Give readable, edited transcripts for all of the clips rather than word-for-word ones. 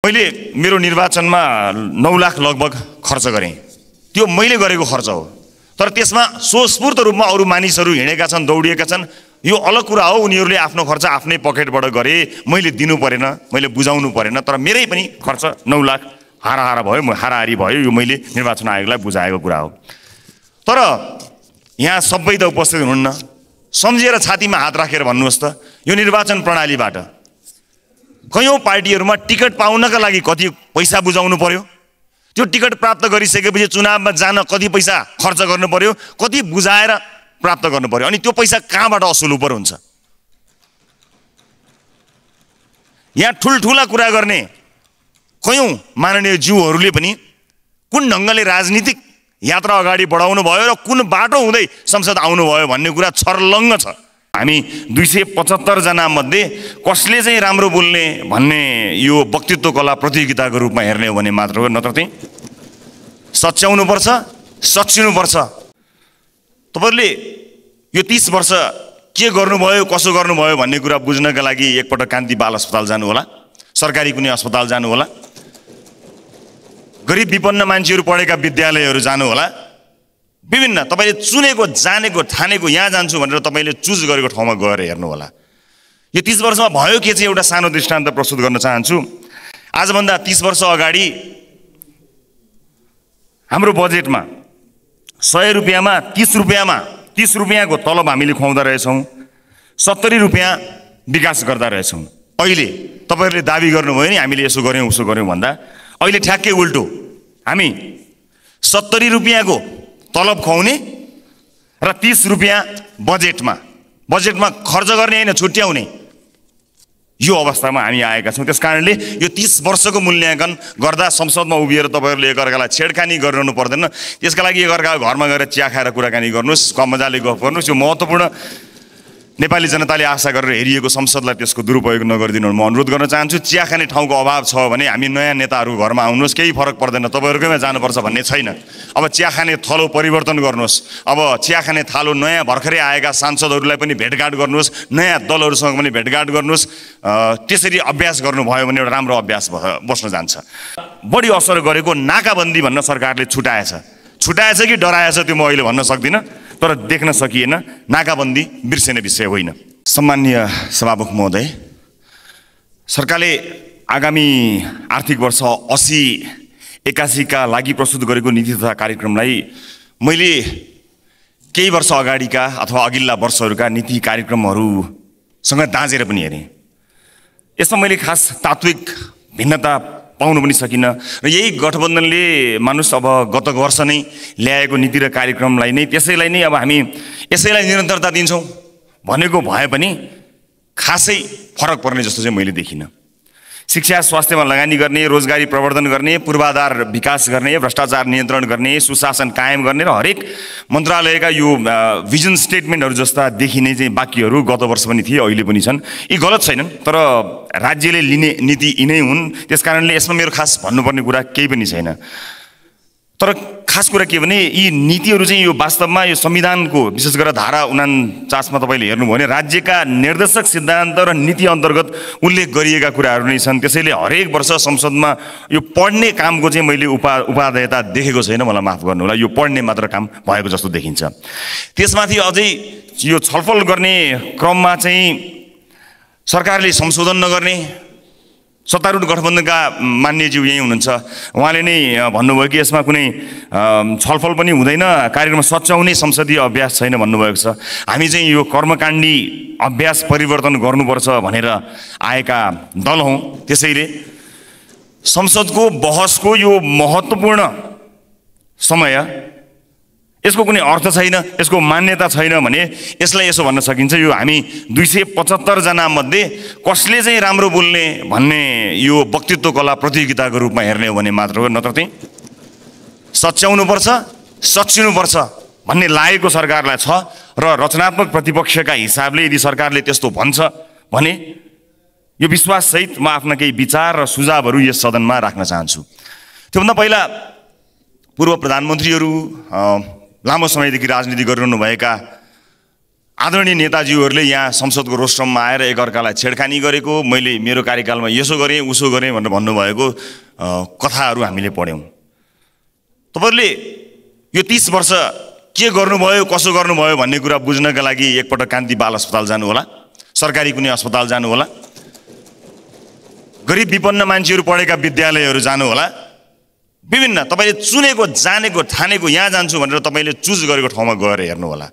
मैले मेरो निर्वाचनमा 9 लाख लगभग खर्च गरेँ। त्यो मैले गरेको खर्च हो, तर त्यसमा स्वस्फूर्त रूपमा अरू मानिसहरू हिँडेका छन्, दौडिएका छन्, यो अलग कुरा हो। उनीहरूले आफ्नो खर्च आफ्नै पकेटबाट गरे, मैले दिनु परेन, मैले बुझाउनु परेन, तर मेरै पनि खर्च 9 लाख हाराहारा भयो, हाराहारी भयो। यो मैले निर्वाचन आयोगलाई बुझाएको कुरा हो। तर यहाँ सबै त उपस्थित हुनुहुन्न, सम्झेर छातीमा हात राखेर भन्नुहोस् त, यो निर्वाचन प्रणालीबाट कयौं पार्टीहरूमा टिकट पाउनका लागि कति पैसा बुझाउनु पर्यो, त्यो टिकट प्राप्त गरिसकेपछि चुनावमा जान कति पैसा खर्च गर्नु पर्यो, कति बुझाएर प्राप्त गर्नु पर्यो, अनि त्यो पैसा कहाँबाट असुल उपर हुन्छ। यहाँ ठुल्ठुला कुरा गर्ने कयौं माननीय ज्यूहरूले पनि कुन ढङ्गले राजनीतिक यात्रा अगाडि बढाउनु भयो र कुन बाटो हुँदै संसद आउनुभयो भन्ने कुरा छर्लङ्ग छ। हामी 275 जना मध्ये कसले चाहिँ राम्रो बोल्ने भन्ने यो वक्तृत्व कला प्रतियोगिताको रूपमा हेर्ने हो भने मात्र हो, नत्र चाहिँ सच्याउनुपर्छ, सच्चिनुपर्छ। तपाईहरुले यो 30 वर्ष के गर्नुभयो, कसो गर्नुभयो भन्ने कुरा बुझ्नका लागि एकपटक कान्ति बाल अस्पताल जानु होला, सरकारी कुनै अस्पताल जानु होला, गरिब विपन्न मान्छेहरू पढेका विद्यालयहरू जानु होला, विभिन्न तपाईले चुनेको, जानेको, ठानेको यहाँ जान्छु भनेर तपाईले चुज गरेको ठाउँमा गएर हेर्नु होला। यो 30 वर्षमा भयो के चाहिँ एउटा सानो दृष्टान्त प्रस्तुत गर्न चाहन्छु। आजभन्दा 30 वर्ष अगाडि हाम्रो बजेटमा 100 रुपैयाँमा 30 रुपैयाँको तलब हामीले खुवाउँदा रहेछौँ, 70 रुपैयाँ विकास गर्दा रहेछौँ। अहिले तपाईहरुले दाबी गर्नुभयो नि हामीले यसो गर्यौं उसो गर्यौं भन्दा, अहिले ठ्याक्कै उल्टो, हामी 70 रुपैयाँको तलब खुवाउने र 30 रुपैयाँ बजेटमा खर्च गर्ने हैन, छुट्याउने, यो अवस्थामा हामी आएका छौँ। त्यसकारणले यो 30 वर्षको मूल्याङ्कन गर्दा संसदमा उभिएर तपाईहरुले एकअर्कालाई छेडखानी गर्नु पर्दैन। त्यसका लागि एकअर्काको घरमा गएर चिया खाएर कुराकानी गर्नुस्, मजाले गफ गर्नुस्। यो महत्त्वपूर्ण नेपाली जनताले आशा गरेर हेरिएको संसदलाई त्यसको दुरुपयोग नगरिदिनु म अनुरोध गर्न चाहन्छु। चिया खाने ठाउँको अभाव छ भने हामी नयाँ नेताहरू घरमा आउनुहोस्, केही फरक पर्दैन, तपाईहरुकैमा जानुपर्छ भन्ने छैन। अब चिया खाने थलो परिवर्तन गर्नुहोस्, अब चिया खाने थालो नयाँ भर्खरै आएका सांसदहरूलाई पनि भेटघाट गर्नुहोस्, नयाँ दलहरूसँग पनि भेटघाट गर्नुहोस्। त्यसरी अभ्यास गर्नुभयो भने एउटा राम्रो अभ्यास बस्न जान्छ। बढी असर गरेको नाकाबन्दी भन्न सरकारले छुटाएछ कि डराएछ त्यो म अहिले भन्न सक्दिनँ, तर देख्न सकिएन। नाकाबन्दी बिर्सिने विषय होइन। सम्माननीय सभामुख महोदय, सरकारले आगामी आर्थिक वर्ष 80-81 का लागि प्रस्तुत गरेको नीति तथा कार्यक्रमलाई मैले केही वर्ष अगाडिका अथवा अघिल्ला वर्षहरूका नीति कार्यक्रमहरूसँग दाँजेर पनि हेरेँ। यसमा मैले खास तात्विक भिन्नता पाउनु पनि सकिनँ र यही गठबन्धनले मानुस अब गत वर्ष नै ल्याएको नीति र कार्यक्रमलाई नै त्यसैलाई नै अब हामी यसैलाई निरन्तरता दिन्छौँ भनेको भए पनि खासै फरक पर्ने जस्तो चाहिँ मैले देखिनँ। शिक्षा स्वास्थ्यमा लगानी गर्ने, रोजगारी प्रवर्धन गर्ने, पूर्वाधार विकास गर्ने, भ्रष्टाचार नियन्त्रण गर्ने, सुशासन कायम गर्ने र हरेक मन्त्रालयका यो भिजन स्टेटमेन्टहरू जस्ता देखिने चाहिँ वाक्यहरू गत वर्ष पनि थिए, अहिले पनि छन्। यी गलत छैनन्, तर राज्यले लिने नीति यिनै हुन्। त्यसकारणले यसमा मेरो खास भन्नुपर्ने कुरा केही पनि छैन। तर खास कुरा के भने यी नीतिहरू चाहिँ यो वास्तवमा यो संविधानको विशेष गरेर धारा 49 मा तपाईले हेर्नुभयो भने राज्यका निर्देशक सिद्धान्त र नीति अन्तर्गत उल्लेख गरिएका कुराहरू नै छन्। त्यसैले हरेक वर्ष संसदमा यो पढ्ने कामको चाहिँ मैले उपादेयता देखेको छैन, मलाई माफ गर्नु होला। यो पढ्ने मात्र काम भएको जस्तो देखिन्छ। त्यसमाथि अझै यो छलफल गर्ने क्रममा चाहिँ सरकारले संशोधन नगर्ने, सत्तारूढ गठबन्धनका मान्यज्यू यही हुनुहुन्छ, उहाँले नै भन्नुभयो कि यसमा कुनै छलफल पनि हुँदैन, कार्यक्रम सच्याउने संसदीय अभ्यास छैन भन्नुभएको छ। हामी चाहिँ यो कर्मकाण्डी अभ्यास परिवर्तन गर्नुपर्छ भनेर आएका दल हौँ। त्यसैले संसदको बहसको यो महत्त्वपूर्ण समय यसको कुनै अर्थ छैन, यसको मान्यता छैन भने यसलाई यसो भन्न सकिन्छ, यो हामी 275 जना मध्ये कसले चाहिँ राम्रो बोल्ने भन्ने यो वक्तृत्व कला प्रतियोगिताको रूपमा हेर्ने हो भने मात्र हो, नत्र चाहिँ सच्याउनुपर्छ, सच्चिनुपर्छ भन्ने लागेको सरकारलाई छ। र रचनात्मक प्रतिपक्षका हिसाबले यदि सरकारले त्यस्तो भन्छ भने यो विश्वाससहित म आफ्ना केही विचार र सुझावहरू यस सदनमा राख्न चाहन्छु। त्योभन्दा पहिला पूर्व प्रधानमन्त्रीहरू, लामो समयदेखि राजनीति गरिरहनुभएका आदरणीय नेताजीहरूले यहाँ संसदको रोस्ट्रममा आएर एकअर्कालाई छेडखानी गरेको, मैले मेरो कार्यकालमा यसो गरेँ उसो गरेँ भनेर भन्नुभएको कथाहरू हामीले पढ्यौँ। तपाईँहरूले यो 30 वर्ष के गर्नुभयो कसो गर्नुभयो भन्ने कुरा बुझ्नका लागि एकपटक कान्ति बाल अस्पताल जानु होला, सरकारी कुनै अस्पताल जानु होला, गरिब विपन्न मान्छेहरू पढेका विद्यालयहरू जानु होला, विभिन्न तपाईँले चुनेको जानेको ठानेको यहाँ जान्छु भनेर तपाईँले चुज गरेको ठाउँमा गएर हेर्नु होला।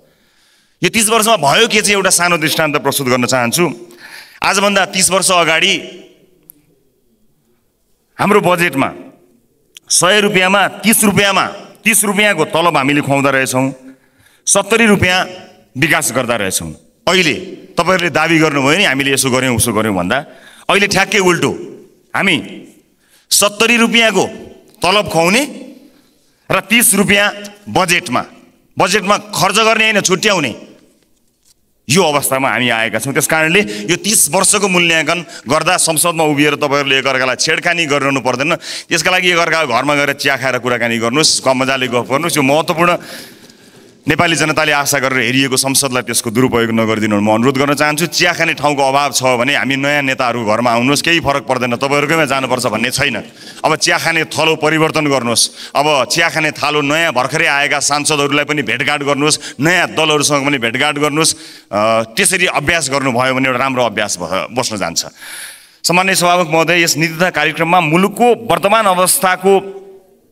यो 30 वर्षमा भयो के चाहिँ एउटा सानो दृष्टान्त प्रस्तुत गर्न चाहन्छु। आजभन्दा 30 वर्ष अगाडि हाम्रो बजेटमा 100 रुपियाँमा 30 रुपियाँको तलब हामीले खुवाउँदा रहेछौँ, 70 रुपियाँ विकास गर्दा रहेछौँ। अहिले तपाईँहरूले दाबी गर्नुभयो नि हामीले यसो गऱ्यौँ उसो गऱ्यौँ भन्दा, अहिले ठ्याक्कै उल्टो, हामी 70 रुपियाँको तलब खुवाउने र 30 रुपियाँ बजेटमा खर्च गर्ने होइन छुट्याउने यो अवस्थामा हामी आएका छौँ। त्यस कारणले यो 30 वर्षको मूल्याङ्कन गर्दा संसदमा उभिएर तपाईँहरूले एकअर्कालाई छेडखानी गरिरहनु पर्दैन। त्यसका लागि एकअर्काको घरमा गएर चिया खाएर कुराकानी गर्नुहोस्, मजाले गफ गर्नुहोस्। यो महत्त्वपूर्ण नेपाली जनताले आशा गरेर हेरिएको संसदलाई त्यसको दुरुपयोग नगरिदिनु म अनुरोध गर्न चाहन्छु। चिया खाने ठाउँको अभाव छ भने हामी नयाँ नेताहरू घरमा आउनुहोस्, केही फरक पर्दैन, तपाईँहरूकैमा जानुपर्छ भन्ने छैन। अब चिया खाने थलो परिवर्तन गर्नुहोस्, अब चिया खाने थालो नयाँ भर्खरै आएका सांसदहरूलाई पनि भेटघाट गर्नुहोस्, नयाँ दलहरूसँग पनि भेटघाट गर्नुहोस्। त्यसरी अभ्यास गर्नुभयो भने एउटा राम्रो अभ्यास बस्न जान्छ। सामान्य सभामुख महोदय, यस नीति तथा कार्यक्रममा मुलुकको वर्तमान अवस्थाको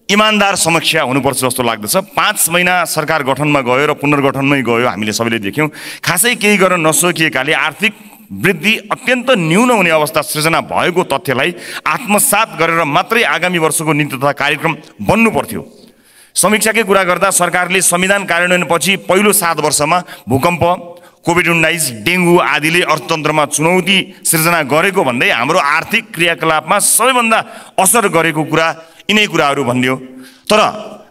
इमानदार समीक्षा हुनुपर्छ जस्तो लाग्दछ। 5 महिना सरकार गठनमा गयो र पुनर्गठनमै गयो, हामीले सबैले देख्यौँ। खासै केही गर्न नसकिएकाले आर्थिक वृद्धि अत्यन्त न्यून हुने अवस्था सृजना भएको तथ्यलाई आत्मसात गरेर मात्रै आगामी वर्षको नीति तथा कार्यक्रम बन्नु पर्थ्यो। समीक्षाकै कुरा गर्दा सरकारले संविधान कार्यान्वयनपछि पहिलो 7 वर्षमा भूकम्प, कोभिड-19, डेङ्गु आदिले अर्थतन्त्रमा चुनौती सृजना गरेको भन्दै हाम्रो आर्थिक क्रियाकलापमा सबैभन्दा असर गरेको कुरा यिनै कुराहरू भन्यो। तर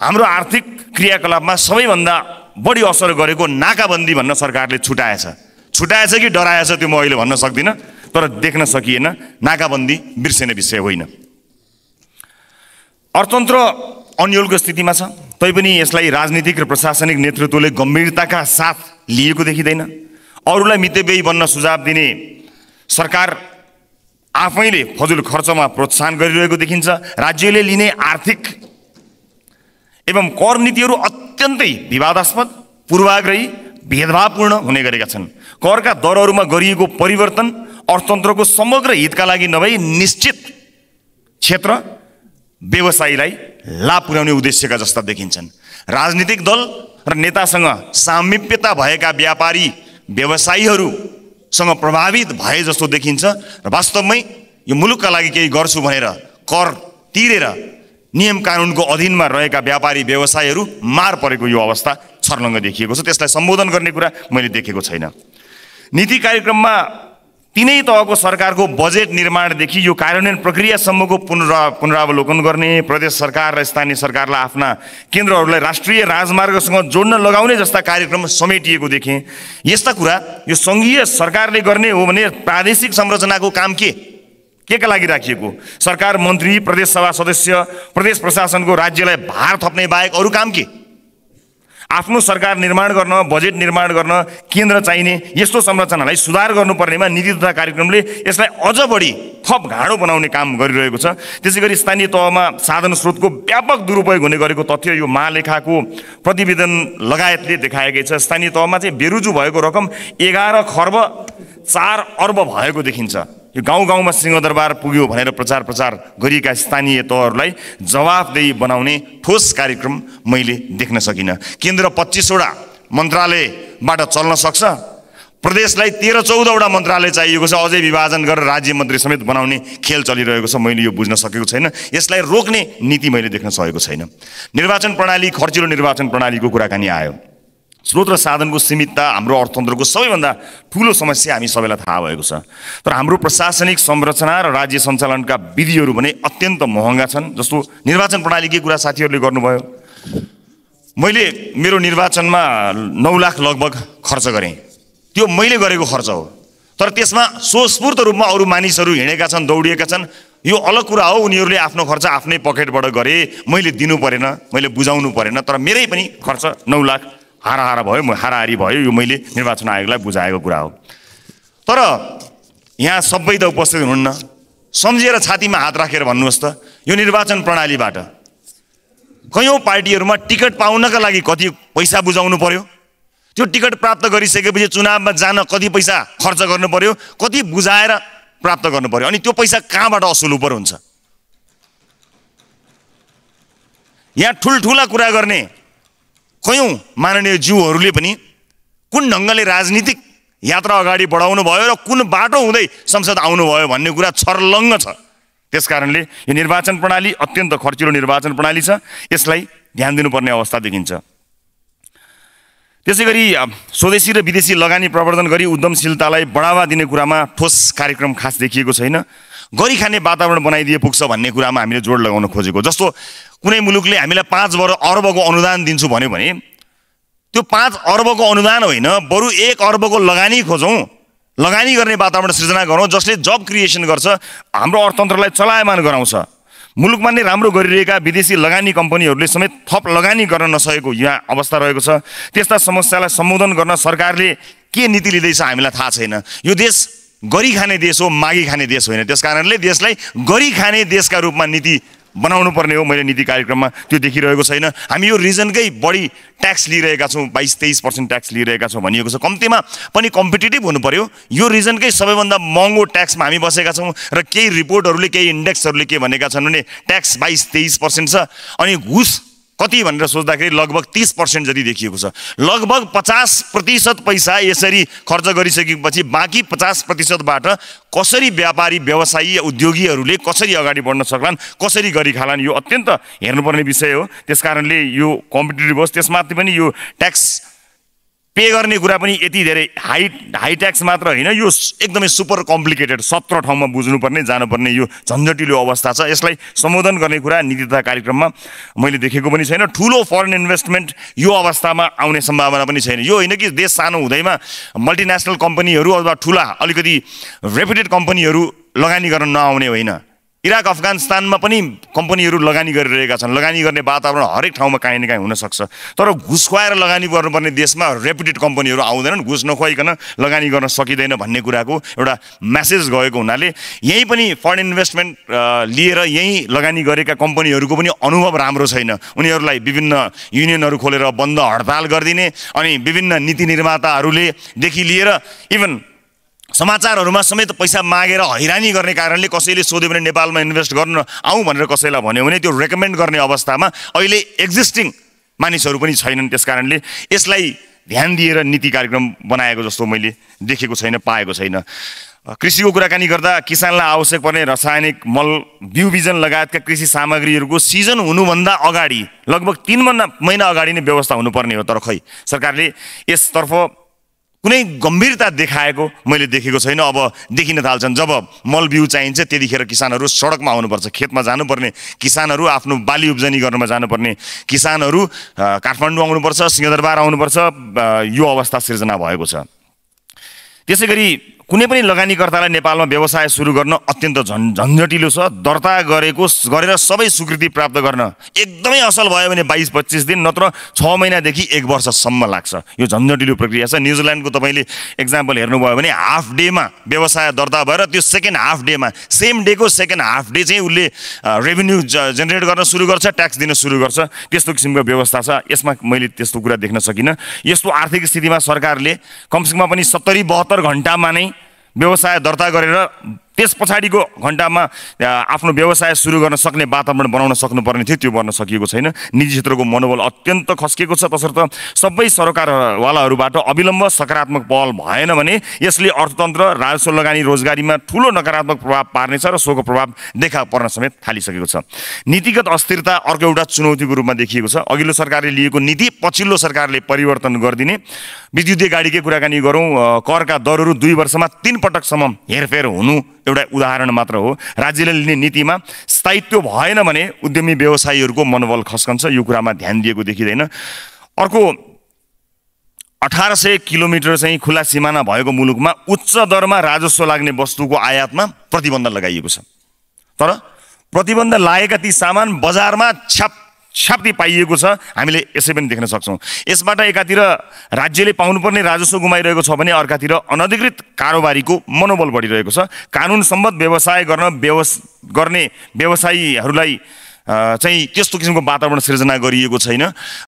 हाम्रो आर्थिक क्रियाकलापमा सबैभन्दा बढी असर गरेको नाकाबन्दी भन्न सरकारले छुटाएछ कि डराएछ त्यो म अहिले भन्न सक्दिनँ, तर देख्न सकिएन। नाकाबन्दी बिर्सिने विषय होइन। अर्थतन्त्र अन्यलको स्थितिमा छ, तैपनि यसलाई राजनीतिक र प्रशासनिक नेतृत्वले गम्भीरताका साथ लिएको देखिँदैन। अरूलाई मितव्ययी बन्न सुझाव दिने सरकार आफैले फजुल खर्चमा प्रोत्साहन गरिरहेको देखिन्छ। राज्यले लिने आर्थिक एवं कर नीतिहरू अत्यन्तै विवादास्पद, पूर्वाग्रही, भेदभावपूर्ण हुने गरेका छन्। करका दरहरूमा गरिएको परिवर्तन अर्थतन्त्रको समग्र हितका लागि नभई निश्चित क्षेत्र व्यवसायीलाई लाभ पुर्याउने उद्देश्यका जस्ता देखिन्छन्। राजनीतिक दल र नेतासँग सामिप्यता भएका व्यापारी व्यवसायीहरूसँग प्रभावित भए जस्तो देखिन्छ र वास्तवमै यो मुलुकका लागि केही गर्छु भनेर कर तिरेर नियम कानुनको अधीनमा रहेका व्यापारी व्यवसायीहरू मार परेको यो अवस्था छर्लङ्ग देखिएको छ। त्यसलाई सम्बोधन गर्ने कुरा मैले देखेको छैन। नीति कार्यक्रममा तीनै तहको सरकारको बजेट निर्माणदेखि यो कार्यान्वयन प्रक्रियासम्मको पुनरावलोकन गर्ने, प्रदेश सरकार र स्थानीय सरकारलाई आफ्ना केन्द्रहरूलाई राष्ट्रिय राजमार्गसँग जोड्न लगाउने जस्ता कार्यक्रम समेटिएको देखेँ। यस्ता कुरा यो सङ्घीय सरकारले गर्ने हो भने प्रादेशिक संरचनाको काम केका लागि राखिएको? सरकार मन्त्री, प्रदेश सभा सदस्य, प्रदेश प्रशासनको राज्यलाई भार थप्ने बाहेक अरू काम के? आफ्नो सरकार निर्माण गर्न, बजेट निर्माण गर्न केन्द्र चाहिने यस्तो संरचनालाई सुधार गर्नुपर्नेमा नीति तथा कार्यक्रमले यसलाई अझ बढी थप घाँडो बनाउने काम गरिरहेको छ। त्यसैगरी स्थानीय तहमा साधन स्रोतको व्यापक दुरुपयोग हुने गरेको तथ्य यो महालेखाको प्रतिवेदन लगायतले देखाएकै छ। स्थानीय तहमा चाहिँ बेरुजु भएको रकम 11 खर्ब 4 अर्ब भएको देखिन्छ। यो गाउँ गाउँमा सिंहदरबार पुग्यो भनेर प्रचार गरिएका स्थानीय तहहरूलाई जवाफदेही बनाउने ठोस कार्यक्रम मैले देख्न सकिनँ। केन्द्र 25वटा मन्त्रालयबाट चल्न सक्छ, प्रदेशलाई 13-14 वटा मन्त्रालय चाहिएको छ, अझै विभाजन गरेर राज्य मन्त्री समेत बनाउने खेल चलिरहेको छ। मैले यो बुझ्न सकेको छैन। यसलाई रोक्ने नीति मैले देख्न सकेको छैन। निर्वाचन प्रणाली, खर्चिलो निर्वाचन प्रणालीको कुराकानी आयो। स्रोत र साधनको सीमितता हाम्रो अर्थतन्त्रको सबैभन्दा ठुलो समस्या हामी सबैलाई थाहा भएको छ। तर हाम्रो प्रशासनिक संरचना र राज्य सञ्चालनका विधिहरू भने अत्यन्त महँगा छन्। जस्तो निर्वाचन प्रणालीकै कुरा साथीहरूले गर्नुभयो। मैले मेरो निर्वाचनमा 9 लाख लगभग खर्च गरेँ। त्यो मैले गरेको खर्च हो, तर त्यसमा स्वस्फूर्त रूपमा अरू मानिसहरू हिँडेका छन्, दौडिएका छन्, यो अलग कुरा हो। उनीहरूले आफ्नो खर्च आफ्नै पकेटबाट गरे, मैले दिनु परेन, मैले बुझाउनु परेन। तर मेरै पनि खर्च 9 लाख हाराहारी भयो। यो मैले निर्वाचन आयोगलाई बुझाएको कुरा हो। तर यहाँ सबै त उपस्थित हुनुहुन्न, सम्झेर छातीमा हात राखेर भन्नुहोस् त, यो निर्वाचन प्रणालीबाट कयौं पार्टीहरूमा टिकट पाउनका लागि कति पैसा बुझाउनु पर्यो, त्यो टिकट प्राप्त गरिसकेपछि चुनावमा जान कति पैसा खर्च गर्नु पर्यो, कति बुझाएर प्राप्त गर्नु पर्यो, अनि त्यो पैसा कहाँबाट असुल उपर हुन्छ। यहाँ ठुल्ठुला कुरा गर्ने कयौं माननीय ज्यूहरूले पनि कुन ढङ्गले राजनीतिक यात्रा अगाडि बढाउनु भयो र कुन बाटो हुँदै संसद आउनुभयो भन्ने कुरा छर्लङ्ग छ। त्यसकारणले यो निर्वाचन प्रणाली अत्यन्त खर्चिलो निर्वाचन प्रणाली छ, यसलाई ध्यान दिनुपर्ने अवस्था देखिन्छ। त्यसैगरी स्वदेशी र विदेशी लगानी प्रवर्धन गरी उद्यमशीलतालाई बढावा दिने कुरामा ठोस कार्यक्रम खास देखिएको छैन। गरी खाने वातावरण बनाइदिए पुग्छ भन्ने कुरामा हामीले जोड लगाउन खोजेको। जस्तो कुनै मुलुकले हामीलाई 5 अर्बको अनुदान दिन्छु भन्यो भने त्यो 5 अर्बको अनुदान होइन, बरु 1 अर्बको लगानी खोजौँ, लगानी गर्ने वातावरण सृजना गरौँ जसले जब क्रिएसन गर्छ, हाम्रो अर्थतन्त्रलाई चलायमान गराउँछ। मुलुकमा नै राम्रो गरिरहेका विदेशी लगानी कम्पनीहरूले समेत थप लगानी गर्न नसकेको यहाँ अवस्था रहेको छ। त्यस्ता समस्यालाई सम्बोधन गर्न सरकारले के नीति लिँदैछ हामीलाई थाहा छैन। यो देश गरी खाने देश हो, मागी खाने देश होइन। त्यसकारणले देशलाई गरी खाने देशका रूपमा नीति बनाउनु पर्ने हो। मैले नीति कार्यक्रममा त्यो देखिरहेको छैन। हामी यो रिजनकै बढी ट्याक्स लिइरहेका छौँ, 22-23% ट्याक्स लिइरहेका छौँ भनिएको छ। कम्तीमा पनि कम्पिटिटिभ हुनु पर्यो। यो रिजनकै सबैभन्दा महँगो ट्याक्समा हामी बसेका छौँ र केही रिपोर्टहरूले, केही इन्डेक्सहरूले के भनेका छन् भने ट्याक्स 22-23% छ, अनि घुस कति भनेर सोच्दाखेरि लगभग 30% जति देखिएको छ। लगभग 50% पैसा यसरी खर्च गरिसकेपछि बाँकी 50%बाट कसरी व्यापारी, व्यवसायी, उद्योगीहरूले कसरी अगाडि बढ्न सक्लान्, कसरी गरी खालान्, यो अत्यन्त हेर्नुपर्ने विषय हो। त्यसकारणले यो कम्पिटिटिभ होस्, त्यसमाथि पनि यो ट्याक्स पे गर्ने कुरा पनि यति धेरै हाई ट्याक्स मात्र होइन, यो एकदमै सुपर कम्प्लिकेटेड 17 ठाउँमा बुझ्नुपर्ने, जानुपर्ने यो झन्झटिलो अवस्था छ। यसलाई सम्बोधन गर्ने कुरा नीति तथा कार्यक्रममा मैले देखेको पनि छैन। ठुलो फरेन इन्भेस्टमेन्ट यो अवस्थामा आउने सम्भावना पनि छैन। यो होइन कि देश सानो हुँदैमा मल्टिनेसनल कम्पनीहरू अथवा ठुला अलिकति रेपुटेड कम्पनीहरू लगानी गर्न नआउने होइन। इराक, अफगानिस्तानमा पनि कम्पनीहरू लगानी गरिरहेका छन्। लगानी गर्ने वातावरण हरेक ठाउँमा काहीँ न काहीँ हुनसक्छ। तर घुस खुवाएर लगानी गर्नुपर्ने देशमा रेपुटेड कम्पनीहरू आउँदैनन्, घुस नखुवाइकन लगानी गर्न सकिँदैन भन्ने कुराको एउटा मेसेज गएको हुनाले यहीँ पनि फरेन इन्भेस्टमेन्ट लिएर यहीँ लगानी गरेका कम्पनीहरूको पनि अनुभव राम्रो छैन। उनीहरूलाई विभिन्न युनियनहरू खोलेर बन्द हडताल गरिदिने, अनि विभिन्न नीति निर्माताहरूलेदेखि लिएर इभन समाचारहरूमा समेत पैसा मागेर हैरानी गर्ने कारणले कसैले सोध्यो भने नेपालमा इन्भेस्ट गर्न आउँ भनेर कसैलाई भन्यो भने त्यो रेकमेन्ड गर्ने अवस्थामा अहिले एक्जिस्टिङ मानिसहरू पनि छैनन्। त्यसकारणले यसलाई ध्यान दिएर नीति कार्यक्रम बनाएको जस्तो मैले देखेको छैन, पाएको छैन। कृषिको कुराकानी गर्दा किसानलाई आवश्यक पर्ने रासायनिक मल, बिउ बिजन लगायतका कृषि सामग्रीहरूको सिजन हुनुभन्दा अगाडि लगभग 3 महिना अगाडि नै व्यवस्था हुनुपर्ने हो। तर खै सरकारले यसतर्फ कुनै गम्भीरता देखाएको मैले देखेको छैन। अब देखिन थाल्छन् जब मल बिउ चाहिन्छ त्यतिखेर किसानहरू सडकमा आउनुपर्छ। खेतमा जानुपर्ने किसानहरू, आफ्नो बाली उब्जनी गर्नमा जानुपर्ने किसानहरू काठमाडौँ आउनुपर्छ, सिंहदरबार आउनुपर्छ। यो अवस्था सिर्जना भएको छ। त्यसैगरी कुनै पनि लगानीकर्तालाई नेपालमा व्यवसाय सुरु गर्न अत्यन्त झन्झटिलो छ। दर्ता गरेर सबै स्वीकृति प्राप्त गर्न एकदमै असल भयो भने 22-25 दिन, नत्र 6 महिनादेखि 1 वर्षसम्म लाग्छ। यो झन्झटिलो प्रक्रिया छ। न्युजिल्यान्डको तपाईँले एक्जाम्पल हेर्नुभयो भने हाफ डेमा व्यवसाय दर्ता भएर त्यो सेकेन्ड हाफ डेमा, सेम डेको सेकेन्ड हाफ डे चाहिँ उसले रेभेन्यू जेनेरेट गर्न सुरु गर्छ, ट्याक्स दिन सुरु गर्छ। त्यस्तो किसिमको व्यवस्था छ। यसमा मैले त्यस्तो कुरा देख्न सकिनँ। यस्तो आर्थिक स्थितिमा सरकारले कमसेकम पनि 70-72 घन्टामा नै व्यवसाय दर्ता गरेर त्यस पछाडिको घन्टामा आफ्नो व्यवसाय सुरु गर्न सक्ने वातावरण बनाउन सक्नुपर्ने थियो, त्यो गर्न सकिएको छैन। निजी क्षेत्रको मनोबल अत्यन्त खस्किएको छ। तसर्थ सबै सरकारवालाहरूबाट अविलम्ब सकारात्मक पहल भएन भने यसले अर्थतन्त्र, राजस्व लगानी, रोजगारीमा ठुलो नकारात्मक प्रभाव पार्नेछ र सोको प्रभाव देखा पर्न समेत थालिसकेको छ। नीतिगत अस्थिरता अर्को एउटा चुनौतीको रूपमा देखिएको छ। अघिल्लो सरकारले लिएको नीति पछिल्लो सरकारले परिवर्तन गरिदिने। विद्युतीय गाडीकै कुराकानी गरौँ, करका दरहरू 2 वर्षमा 3 पटकसम्म हेरफेर हुनु एउटा उदाहरण मात्र हो। राज्यले लिने नीतिमा स्थायित्व भएन भने उद्यमी व्यवसायीहरूको मनोबल खस्कन्छ। यो कुरामा ध्यान दिएको देखिँदैन। अर्को 1800 किलोमिटर चाहिँ खुला सिमाना भएको मुलुकमा उच्च दरमा राजस्व लाग्ने वस्तुको आयातमा प्रतिबन्ध लगाइएको छ। तर प्रतिबन्ध लागेका ती सामान बजारमा छाप्ती पाइएको छ, हामीले यसै पनि देख्न सक्छौँ। यसबाट एकातिर राज्यले पाउनुपर्ने राजस्व गुमाइरहेको छ भने अर्कातिर अनधिकृत कारोबारीको मनोबल बढिरहेको छ। कानुन सम्बद्ध व्यवसाय गर्ने व्यवसायीहरूलाई चाहिँ त्यस्तो किसिमको वातावरण सिर्जना गरिएको छैन।